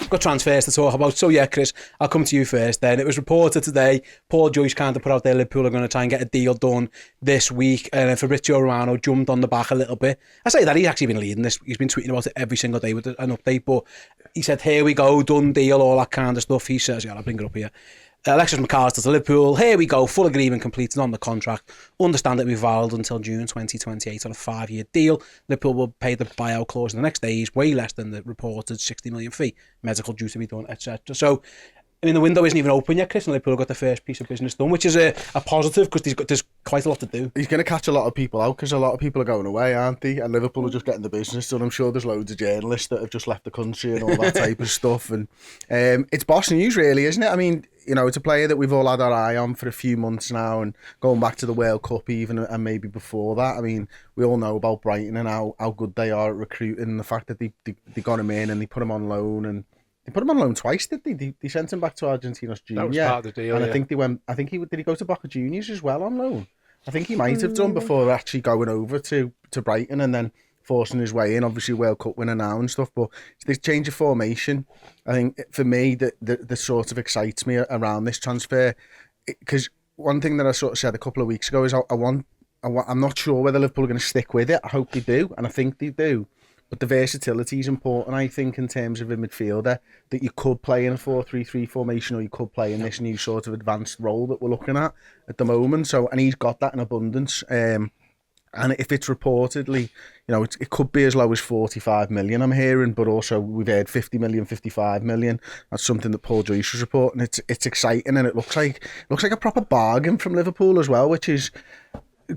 got transfers to talk about. So yeah, Chris, I'll come to you first then. It was reported today, Paul Joyce kind of put out there Liverpool are going to try and get a deal done this week, and Fabrizio Romano jumped on the back a little bit. I say that he's actually been leading this. He's been tweeting about it every single day with an update, but he said, here we go, done deal, all that kind of stuff. He says, yeah, I'll bring it up here. Alexis Mac Allister to Liverpool. Here we go. Full agreement completed on the contract. Understand it will be valid until June 2028 on a 5-year deal. Liverpool will pay the buyout clause in the next days, way less than the reported 60 million fee. Medical due to be done, etc. So, I mean, the window isn't even open yet, Chris, and Liverpool got the first piece of business done, which is a positive because there's quite a lot to do. He's going to catch a lot of people out because a lot of people are going away, aren't they? And Liverpool are just getting the business done. I'm sure there's loads of journalists that have just left the country and all that type of stuff. And it's boss news, really, isn't it? I mean, you know, it's a player that we've all had our eye on for a few months now, and going back to the World Cup even, and maybe before that. I mean, we all know about Brighton and how good they are at recruiting, and the fact that they got him in and they put him on loan, and they put him on loan twice, did they? They sent him back to Argentinos Junior. That was part of the deal, and I think did he go to Boca Juniors as well on loan? I think he might have done before actually going over to Brighton and then forcing his way in, obviously World Cup winner now and stuff. But this change of formation, I think for me, the sort of excites me around this transfer, because one thing that I sort of said a couple of weeks ago is I'm not sure whether Liverpool are going to stick with it. I hope they do, and I think they do. But the versatility is important, I think, in terms of a midfielder, that you could play in a 4-3-3 formation, or you could play in this new sort of advanced role that we're looking at the moment. So, and he's got that in abundance. And if it's reportedly, you know, it could be as low as 45 million, I'm hearing, but also we've heard 50 million, 55 million. That's something that Paul Joyce was reporting. It's exciting, and it looks like a proper bargain from Liverpool as well, which is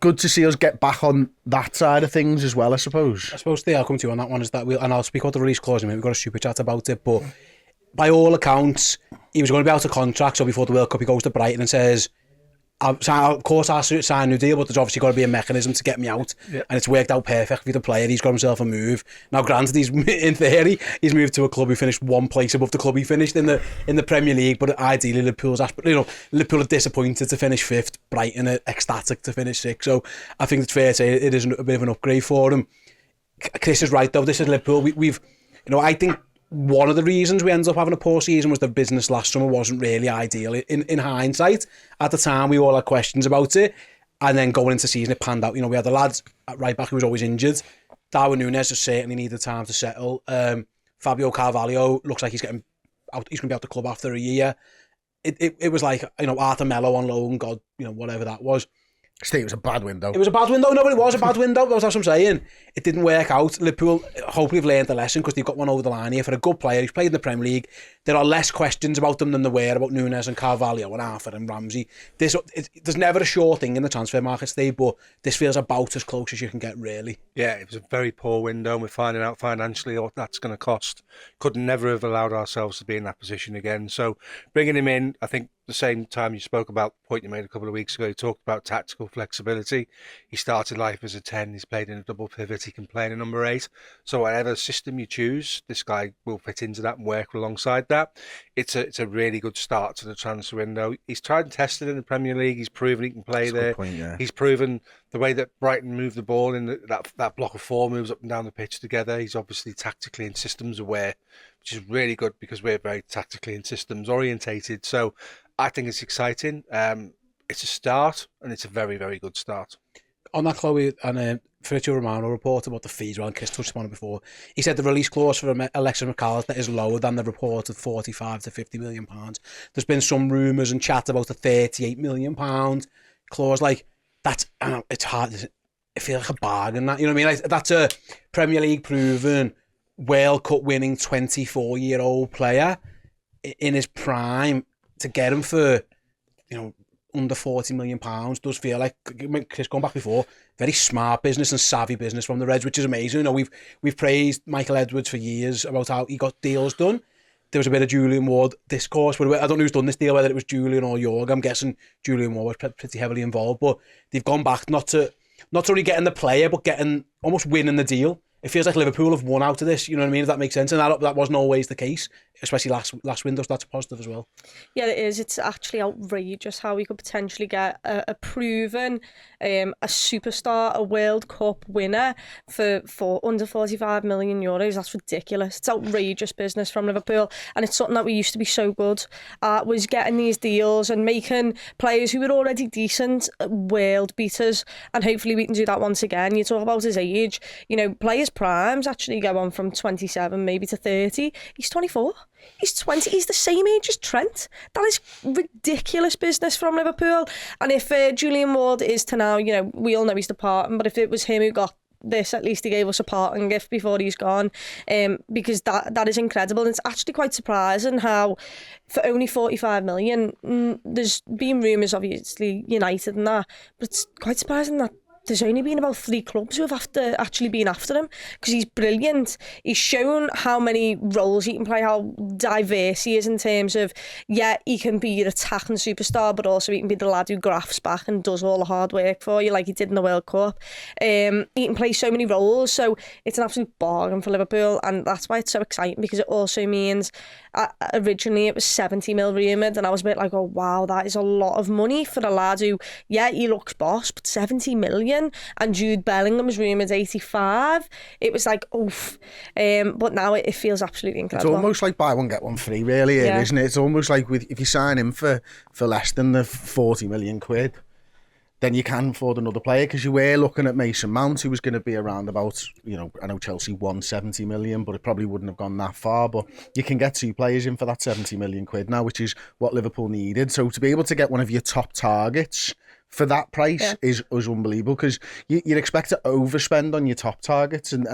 good to see us get back on that side of things as well, I suppose. I suppose I'll come to you on that one, is that and I'll speak about the release clause in a minute. We've got a super chat about it, but by all accounts, he was going to be out of contract, so before the World Cup he goes to Brighton and says, of course I'll sign a new deal, but there's obviously got to be a mechanism to get me out, and it's worked out perfect for the player. He's got himself a move. Now granted, in theory he's moved to a club who finished one place above the club he finished in the Premier League, but ideally Liverpool are disappointed to finish 5th, Brighton are ecstatic to finish 6th, so I think it's fair to say it is a bit of an upgrade for him. Chris is right though, this is Liverpool. We've I think one of the reasons we ended up having a poor season was the business last summer wasn't really ideal. In hindsight, at the time we all had questions about it, and then going into season it panned out. You know, we had the lads at right back who was always injured. Darwin Núñez just certainly needed time to settle. Fabio Carvalho looks like he's going to be out the club after a year. It was like, you know, Arthur Melo on loan, God, you know, whatever that was. Steve, it was a bad window. It was a bad window. No, but it was a bad window. That's what I'm saying. It didn't work out. Liverpool hopefully have learned the lesson, because they've got one over the line here for a good player who's played in the Premier League. There are less questions about them than there were about Núñez and Carvalho and Arthur and Ramsey. There's never a sure thing in the transfer market, Steve, but this feels about as close as you can get, really. Yeah, it was a very poor window, and we're finding out financially what that's going to cost. Could never have allowed ourselves to be in that position again. So bringing him in, I think the same time you spoke about the point you made a couple of weeks ago, you talked about tactical flexibility. He started life as a 10, he's played in a double pivot, he can play in a number 8. So whatever system you choose, this guy will fit into that and work alongside that. It's a really good start to the transfer window. He's tried and tested in the Premier League, he's proven he can play there. Point, yeah. He's proven the way that Brighton move the ball in that block of 4 moves up and down the pitch together. He's obviously tactically and systems aware, which is really good because we're very tactically and systems orientated. So I think it's exciting. It's a start, and it's a very, very good start. On that, Chloe, and Fabrizio Romano reported about the fees, well, and Chris touched on it before. He said the release clause for Alexis Mac Allister is lower than the reported 45 to 50 million pounds. There's been some rumours and chat about the 38 million pound clause. Like, that's, it's hard. It feels like a bargain, that, you know what I mean? Like, that's a Premier League proven, World Cup winning 24-year-old player in his prime. To get him for, you know, under 40 million pounds does feel like, Chris, going back before, very smart business and savvy business from the Reds, which is amazing. You know, we've praised Michael Edwards for years about how he got deals done. There was a bit of Julian Ward discourse, but I don't know who's done this deal, whether it was Julian or Jorg. I'm guessing Julian Ward was pretty heavily involved, but they've gone back not only getting the player, but almost winning the deal. It feels like Liverpool have won out of this, you know what I mean, if that makes sense. And that wasn't always the case especially last window, so that's a positive as well. Yeah, it is. It's actually outrageous how we could potentially get a proven, a superstar, a World Cup winner for under 45 million euros. That's ridiculous. It's outrageous business from Liverpool, and it's something that we used to be so good at, was getting these deals and making players who were already decent world beaters, and hopefully we can do that once again. You talk about his age, you know, players' primes actually go on from 27 maybe to 30. He's 24. He's 20. He's the same age as Trent. That is ridiculous business from Liverpool. And if Julian Ward is to now, you know, we all know he's departing, but if it was him who got this, at least he gave us a parting gift before he's gone, because that is incredible. And it's actually quite surprising how for only 45 million, there's been rumours obviously United and that, but it's quite surprising that there's only been about 3 clubs who have actually been after him, because he's brilliant. He's shown how many roles he can play, how diverse he is in terms of, yeah, he can be your attacking superstar, but also he can be the lad who grafts back and does all the hard work for you, like he did in the World Cup. He can play so many roles, so it's an absolute bargain for Liverpool, and that's why it's so exciting, because it also means originally it was 70 mil rumoured, and I was a bit like, oh wow, that is a lot of money for a lad who, yeah, he looks boss, but 70 million. And Jude Bellingham was rumoured 85. It was like, oof. But now it feels absolutely incredible. It's almost like buy one, get one free, really, Yeah. isn't it? It's almost like if you sign him for less than the 40 million quid, then you can afford another player, because you were looking at Mason Mount, who was going to be around about, you know, I know Chelsea won 70 million, but it probably wouldn't have gone that far. But you can get 2 players in for that 70 million quid now, which is what Liverpool needed. So to be able to get one of your top targets for that price is unbelievable, because you'd expect to overspend on your top targets, and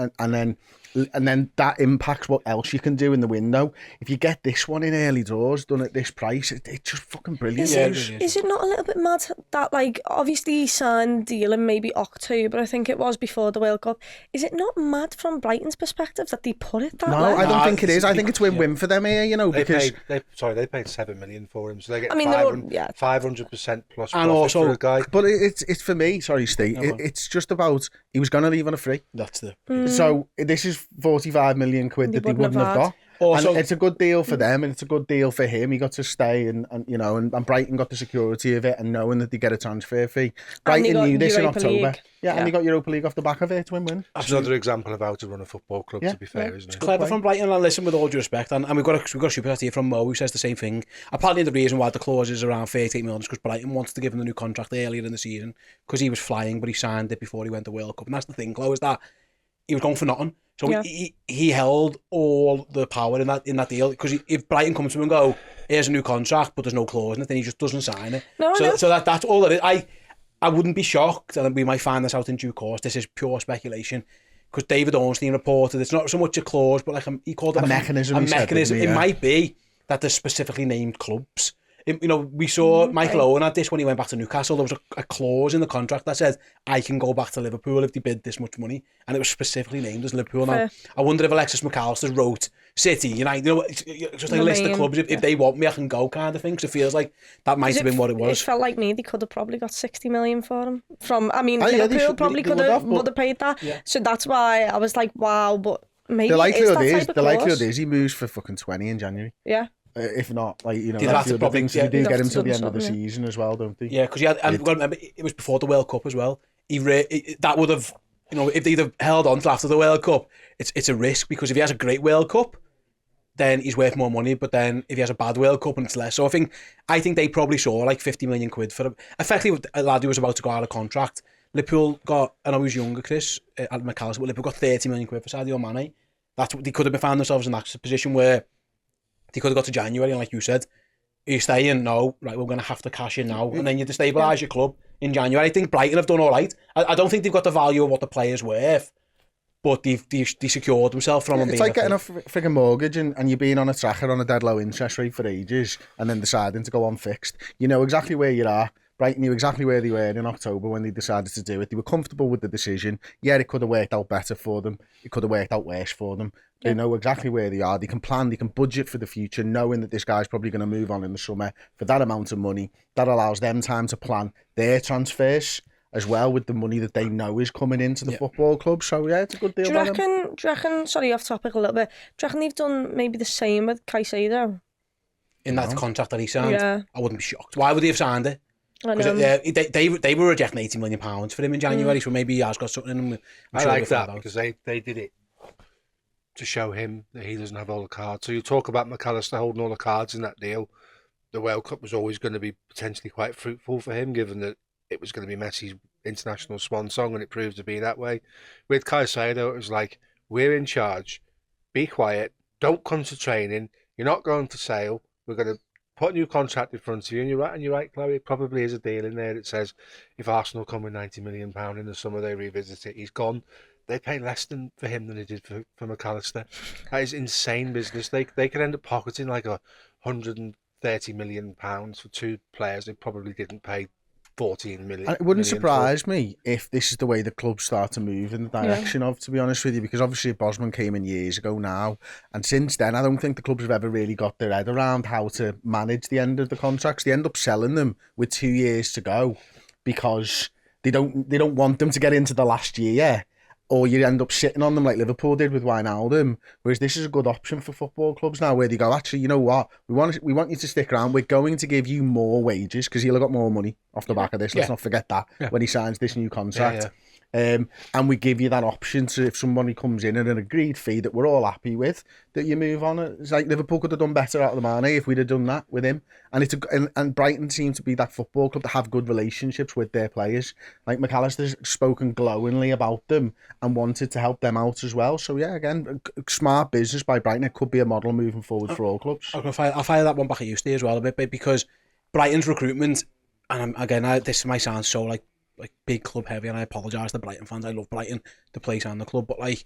then that impacts what else you can do in the window. If you get this one in early doors done at this price, it's just fucking brilliant. Is it not a little bit mad that, like, obviously he signed deal in maybe October, I think it was, before the World Cup. Is it not mad from Brighton's perspective that they put it that way? No, I don't think it is. I think it's win-win for them here, you know, because They paid 7 million for him, so they get 500% plus and profit also for a guy. But it's for me, sorry, Steve, it's just about, he was going to leave on a free. That's the... So this is 45 million quid that they wouldn't have got. Also, and it's a good deal for them, and it's a good deal for him. He got to stay, and you know, and Brighton got the security of it, and knowing that they get a transfer fee. Brighton knew this in October. League. Yeah, and they got Europa League off the back of it, win-win. It's another example of how to run a football club, to be fair, isn't it? Clever from Brighton, and listen, with all due respect, and we've got a super chat here from Mo who says the same thing. Apparently the reason why the clause is around 38 million is because Brighton wanted to give him the new contract earlier in the season, because he was flying, but he signed it before he went to World Cup. And that's the thing, Chloe, is that he was going for nothing. So he held all the power in that deal, because if Brighton comes to him and go, here's a new contract, but there's no clause in it, then he just doesn't sign it. So that's all it is. I wouldn't be shocked, and we might find this out in due course. This is pure speculation, because David Ornstein reported it's not so much a clause, but like he called it a mechanism. It might be that there's specifically named clubs. You know, we saw Michael Owen had this when he went back to Newcastle. There was a clause in the contract that said, I can go back to Liverpool if they bid this much money. And it was specifically named as Liverpool. Now, I wonder if Alexis Mac Allister wrote City, United, you know, it's just like a list of clubs. If they want me, I can go kind of thing. Because it feels like that might have been what it was. It felt like me, they could have probably got 60 million for him. Liverpool probably would have paid that. Yeah. So that's why I was like, wow, but maybe the likelihood is he moves for fucking 20 in January. Yeah. If not, like, you know, that's the problem. They do get him till the end of the season as well, don't they? Yeah, because and we've got to remember, it was before the World Cup as well. That would have, you know, if they'd have held on till after the World Cup, it's a risk, because if he has a great World Cup, then he's worth more money. But then if he has a bad World Cup and it's less, so I think they probably saw like 50 million quid for him. Effectively, a lad who was about to go out of contract. Liverpool got, I know he was younger, Chris, at Mac Allister, but Liverpool got 30 million quid for Sadio Mane. They could have found themselves in that position where they could have got to January, and like you said, are you staying? No, right, we're going to have to cash in now. And then you destabilise your club in January. I think Brighton have done all right. I don't think they've got the value of what the player's worth, but they secured themselves from him. It's like getting a frigging mortgage and you being on a tracker on a dead low interest rate for ages, and then deciding to go on fixed. You know exactly where you are. Brighton knew exactly where they were in October when they decided to do it. They were comfortable with the decision. Yeah, it could have worked out better for them. It could have worked out worse for them. They know exactly where they are. They can plan, they can budget for the future, knowing that this guy's probably going to move on in the summer for that amount of money. That allows them time to plan their transfers as well, with the money that they know is coming into the football club. So yeah, it's a good deal. Do you reckon, sorry, off topic a little bit, do you reckon they've done maybe the same with Caicedo? In that contract that he signed? Yeah. I wouldn't be shocked. Why would he have signed it? I know. They were rejecting £80 million for him in January, so maybe he has got something in him. I like that because they did it to show him that he doesn't have all the cards. So you talk about Mac Allister holding all the cards in that deal. The World Cup was always going to be potentially quite fruitful for him, given that it was going to be Messi's international swan song, and it proved to be that way. With Caicedo, it was like, we're in charge. Be quiet. Don't come to training. You're not going for sale. We're going to put a new contract in front of you. And you're right, Chloe. It probably is a deal in there that says if Arsenal come with £90 million in the summer, they revisit it. He's gone. They pay less for him than they did for Mac Allister. That is insane business. They could end up pocketing like £130 million for two players. They probably didn't pay 14 million. And it wouldn't surprise me if this is the way the clubs start to move in the direction of, to be honest with you, because obviously Bosman came in years ago now, and since then I don't think the clubs have ever really got their head around how to manage the end of the contracts. They end up selling them with 2 years to go because they don't want them to get into the last year, or you end up sitting on them like Liverpool did with Wijnaldum. Whereas this is a good option for football clubs now, where they go, actually, you know what, we want you to stick around. We're going to give you more wages because he'll have got more money off the back of this. Let's not forget that when he signs this new contract. And we give you that option to, if somebody comes in at an agreed fee that we're all happy with, that you move on. It's like Liverpool could have done better out of the Mane if we'd have done that with him. And Brighton seem to be that football club that have good relationships with their players. Like Mac Allister's spoken glowingly about them and wanted to help them out as well. So yeah, again, smart business by Brighton. It could be a model moving forward for all clubs. I'll fire that one back at you, Ste, as well a bit, because Brighton's recruitment, and this might sound so like big club heavy, and I apologise to Brighton fans. I love Brighton, the place and the club, but like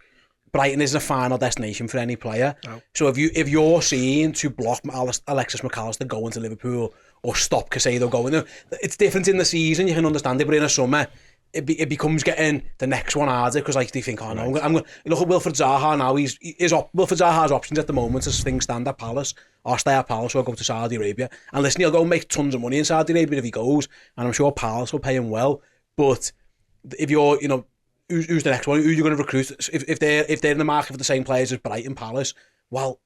Brighton isn't a final destination for any player. No. So if you're seen to block Alexis Mac Allister going to Liverpool or stop Caicedo going there, it's different in the season. You can understand it, but in the summer it becomes getting the next one harder because like they think, oh no, I'm going look at Wilfred Zaha now. Wilfred Zaha's options at the moment as things stand at Palace or stay at Palace or go to Saudi Arabia. And listen, he'll go and make tons of money in Saudi Arabia if he goes, and I'm sure Palace will pay him well. But if you're, who's the next one? Who are you going to recruit? If they're in the market for the same players as Brighton, Palace, well,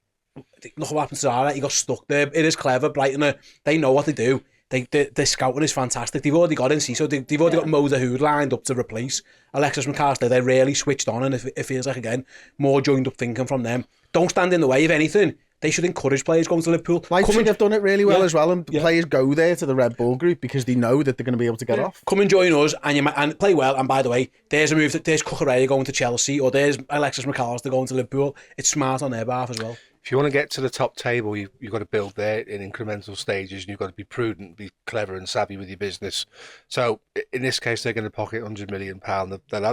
look what happened to Zara. He got stuck there. It is clever. Brighton, they know what they do. Their scouting is fantastic. They've already got Enciso. They've already got Mo Dahoud lined up to replace Alexis Mac Allister. They're really switched on, and it feels like, again, more joined up thinking from them. Don't stand in the way. If anything, they should encourage players going to Liverpool. Leipzig have done it really well as well, and players go there to the Red Bull group because they know that they're going to be able to get off. Come and join us, and play well. And by the way, there's a move. There's Cucurella going to Chelsea, or there's Alexis Mac Allister going to Liverpool. It's smart on their behalf as well. If you want to get to the top table, you've got to build there in incremental stages, and you've got to be prudent, be clever and savvy with your business. So in this case, they're going to pocket £100 million.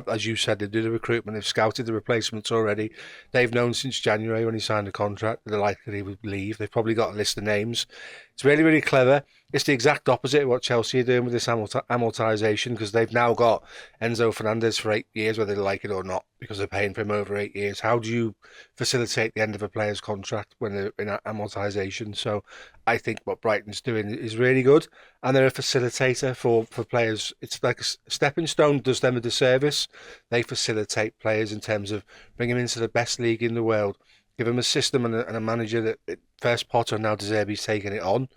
As you said, they do the recruitment. They've scouted the replacements already. They've known since January when he signed the contract that they're likely he would leave. They've probably got a list of names. It's really, really clever. It's the exact opposite of what Chelsea are doing with this amortisation, because they've now got Enzo Fernandez for 8 years, whether they like it or not, because they're paying for him over 8 years. How do you facilitate the end of a player's contract when they're in amortisation? So I think what Brighton's doing is really good, and they're a facilitator for players. It's like a stepping stone does them a disservice. They facilitate players in terms of bringing them into the best league in the world, give them a system and a manager that first Potter, now De Zerbi's taking it on.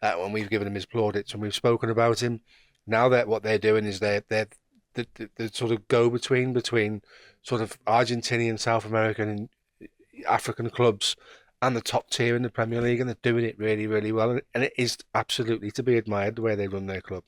When we've given him his plaudits and we've spoken about him, now that what they're doing is they're the sort of go-between between sort of Argentinian, South American and African clubs and the top tier in the Premier League, and they're doing it really, really well. And it is absolutely to be admired the way they run their club.